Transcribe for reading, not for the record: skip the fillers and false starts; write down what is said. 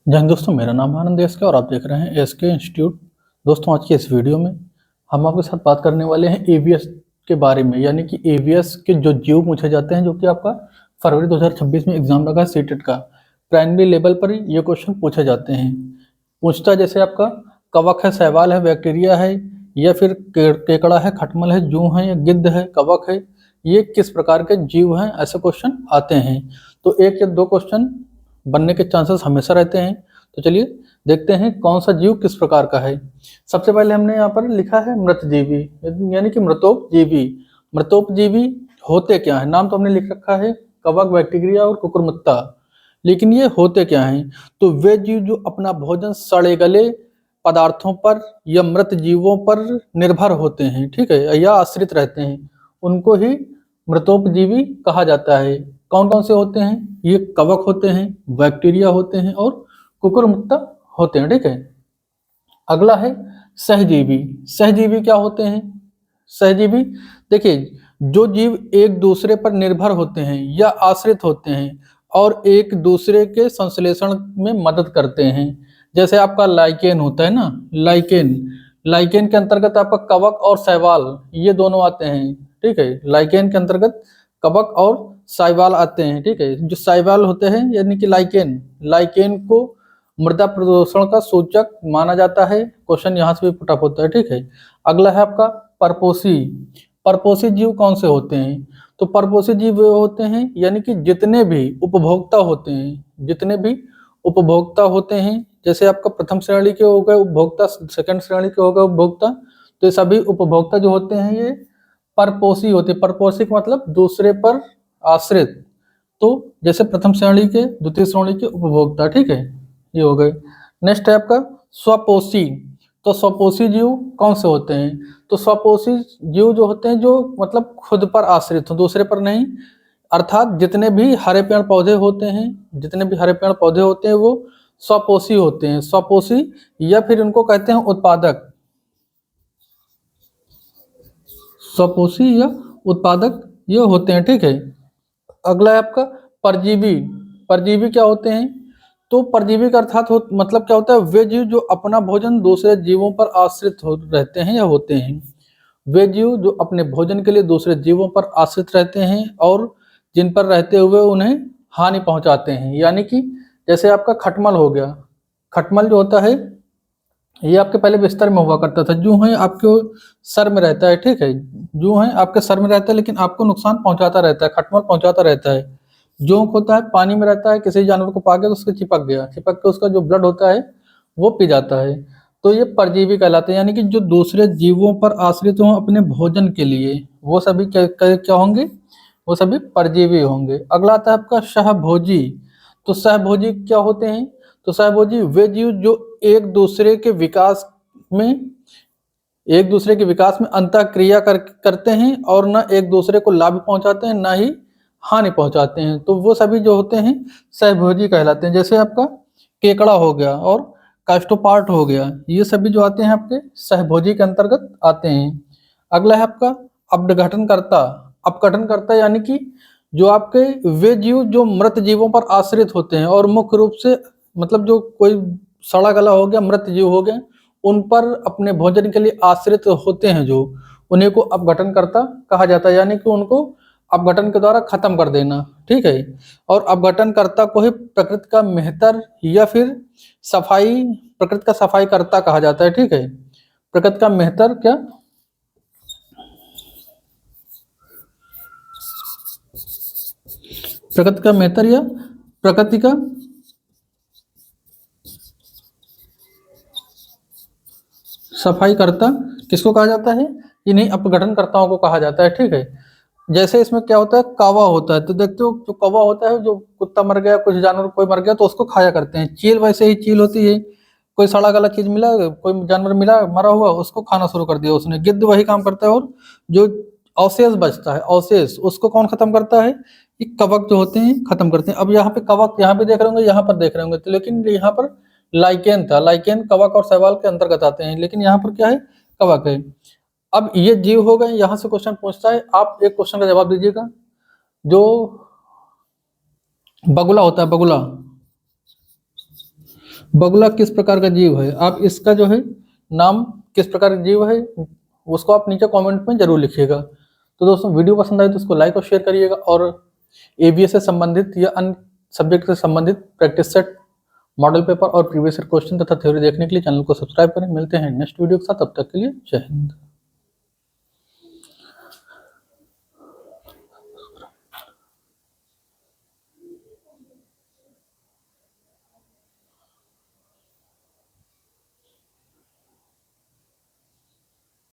जय हिंद दोस्तों, मेरा नाम आनंद एसके और आप देख रहे हैं एसके इंस्टीट्यूट। दोस्तों, आज की इस वीडियो में हम आपके साथ बात करने वाले हैं एवीएस के बारे में, यानी कि एवीएस के जो जीव पूछे जाते हैं, जो कि आपका फरवरी 2026 में एग्जाम लगा है सीटेट का। प्राइमरी लेवल पर ये क्वेश्चन पूछे जाते हैं। पूछता जैसे आपका कवक है, शैवाल है, बैक्टीरिया है, या फिर केकड़ा है, खटमल है, जूं है, या गिद्ध है, कवक है, ये किस प्रकार के जीव हैं, ऐसे क्वेश्चन आते हैं। तो एक या दो क्वेश्चन बनने के चांसेस हमेशा रहते हैं। तो चलिए देखते हैं कौन सा जीव किस प्रकार का है। सबसे पहले हमने यहाँ पर लिखा है मृतजीवी, यानी कि मृतोपजीवी। मृतोपजीवी होते क्या है? नाम तो हमने लिख रखा है कवक, बैक्टीरिया और कुकुरमुत्ता, लेकिन ये होते क्या हैं? तो वे जीव जो अपना भोजन सड़े गले पदार्थों पर या मृत जीवों पर निर्भर होते हैं, ठीक है, या आश्रित रहते हैं, उनको ही मृतोपजीवी कहा जाता है। कौन कौन से होते हैं? ये कवक होते हैं, बैक्टीरिया होते हैं और कुकुरमुत्ता होते हैं, ठीक है। अगला है सहजीवी। सहजीवी क्या होते हैं? सहजीवी, देखिए, जो जीव एक दूसरे पर निर्भर होते हैं या आश्रित होते हैं और एक दूसरे के संश्लेषण में मदद करते हैं। जैसे आपका लाइकेन होता है ना, लाइकेन। लाइकेन के अंतर्गत आपका कवक और शैवाल ये दोनों आते हैं, ठीक है। लाइकेन के अंतर्गत कवक और शैवाल आते हैं, ठीक है। जो शैवाल होते हैं यानी कि लाइकेन, लाइकेन को मृदा प्रदूषण का सूचक माना जाता है। क्वेश्चन यहाँ से भी पुटअप होता है, ठीक है। अगला है आपका परपोषी। परपोषी जीव कौन से होते हैं? तो परपोषी जीव वे होते हैं यानी कि जितने भी उपभोक्ता होते हैं, जितने भी उपभोक्ता होते हैं, जैसे आपका प्रथम श्रेणी के हो गए उपभोक्ता, सेकंड श्रेणी के हो गए उपभोक्ता, तो ये सभी उपभोक्ता जो होते हैं ये परपोषी होते हैं। परपोषी का मतलब दूसरे पर आश्रित। तो जैसे प्रथम श्रेणी के, द्वितीय श्रेणी के उपभोक्ता, ठीक है, ये हो गए। नेक्स्ट है आपका स्वपोषी। तो स्वपोषी जीव कौन से होते हैं? तो स्वपोषी जीव जो होते हैं जो मतलब खुद पर आश्रित हो, दूसरे पर नहीं। अर्थात जितने भी हरे पेड़ पौधे होते हैं, जितने भी हरे पेड़ पौधे होते हैं वो स्वपोषी होते हैं। स्वपोषी या फिर उनको कहते हैं उत्पादक। स्वपोषी या उत्पादक ये होते हैं, ठीक है। अगला है आपका परजीवी। परजीवी क्या होते हैं? तो परजीवी का अर्थात मतलब क्या होता है? वे जीव जो अपना भोजन दूसरे जीवों पर आश्रित रहते हैं या होते हैं। वे जीव जो अपने भोजन के लिए दूसरे जीवों पर आश्रित रहते हैं और जिन पर रहते हुए उन्हें हानि पहुंचाते हैं। यानी कि जैसे आपका खटमल हो गया। खटमल जो होता है ये आपके पहले बिस्तर में हुआ करता था। जूं है आपके सर में रहता है, ठीक है। जूं है आपके सर में रहता है लेकिन आपको नुकसान पहुंचाता रहता है, खटमल पहुंचाता रहता है। जोंक होता है पानी में रहता है, किसी जानवर को पा गया तो उसके चिपक गया, चिपक के उसका जो ब्लड होता है वो पी जाता है। तो ये परजीवी कहलाते हैं, यानी कि जो दूसरे जीवों पर आश्रित हों अपने भोजन के लिए, वो सभी क्या होंगे? वो सभी परजीवी होंगे। अगला आता है आपका सहभोजी। तो सहभोजी क्या होते हैं? तो सहभोजी वे जीव जो एक दूसरे के विकास में अंतःक्रिया करते हैं और न एक दूसरे को लाभ पहुंचाते हैं न ही हानि पहुंचाते हैं। तो वो सभी जो होते हैं सहभोजी कहलाते हैं। जैसे आपका केकड़ा हो गया और कास्टोपार्ट हो गया, ये सभी जो आते हैं आपके सहभोजी के अंतर्गत आते हैं। अगला है आपका अपघटनकर्ता। अपघटनकर्ता यानी कि जो आपके वे जीव जो मृत जीवों पर आश्रित होते हैं और मुख्य रूप से मतलब जो कोई सड़ा गला हो गया, मृत जीव हो गए, उन पर अपने भोजन के लिए आश्रित होते हैं, जो उन्हीं को अपघटनकर्ता कहा जाता है। यानी कि उनको अपघटन के द्वारा खत्म कर देना, ठीक है। और अपघटनकर्ता को ही प्रकृति का मेहतर या फिर प्रकृति का सफाई कर्ता कहा जाता है, ठीक है। प्रकृति का मेहतर क्या? प्रकृति का मेहतर या प्रकृति का सफाई कर्ता किसको कहा जाता है? इन्हीं अपघटनकर्ताओं को कहा जाता है, ठीक है। जैसे इसमें क्या होता है, कौवा होता है, तो देखते हो जो कौवा होता है, जो कुत्ता मर गया, कुछ जानवर कोई मर गया तो उसको खाया करते हैं। चील वैसे ही चील होती है, कोई सड़ा गला चीज मिला, कोई जानवर मिला मरा हुआ, उसको खाना शुरू कर दिया उसने। गिद्ध वही काम करता है। और जो अवशेष बचता है, अवशेष, उसको कौन खत्म करता है? ये कवक जो होते हैं खत्म करते हैं। अब यहाँ पे कवक यहाँ पे देख रहे होंगे, यहाँ पर देख रहे होंगे, तो लेकिन यहाँ पर लाइकेन था। लाइकेन कवक और शैवाल के अंतर्गत आते हैं, लेकिन यहाँ पर क्या है? कवक है। अब ये जीव हो गए। यहाँ से क्वेश्चन पूछता है, आप एक क्वेश्चन का जवाब दीजिएगा। जो बगुला होता है, बगुला, बगुला किस प्रकार का जीव है? आप इसका जो है नाम किस प्रकार का जीव है उसको आप नीचे कमेंट में जरूर लिखिएगा। तो दोस्तों वीडियो पसंद आए तो उसको लाइक और शेयर करिएगा, और एबीएस से संबंधित या अन्य सब्जेक्ट से संबंधित प्रैक्टिस सेट, मॉडल पेपर और प्रीवियस क्वेश्चन तथा थ्योरी देखने के लिए चैनल को सब्सक्राइब करें। मिलते हैं नेक्स्ट वीडियो के साथ, तब तक के लिए जय हिंद।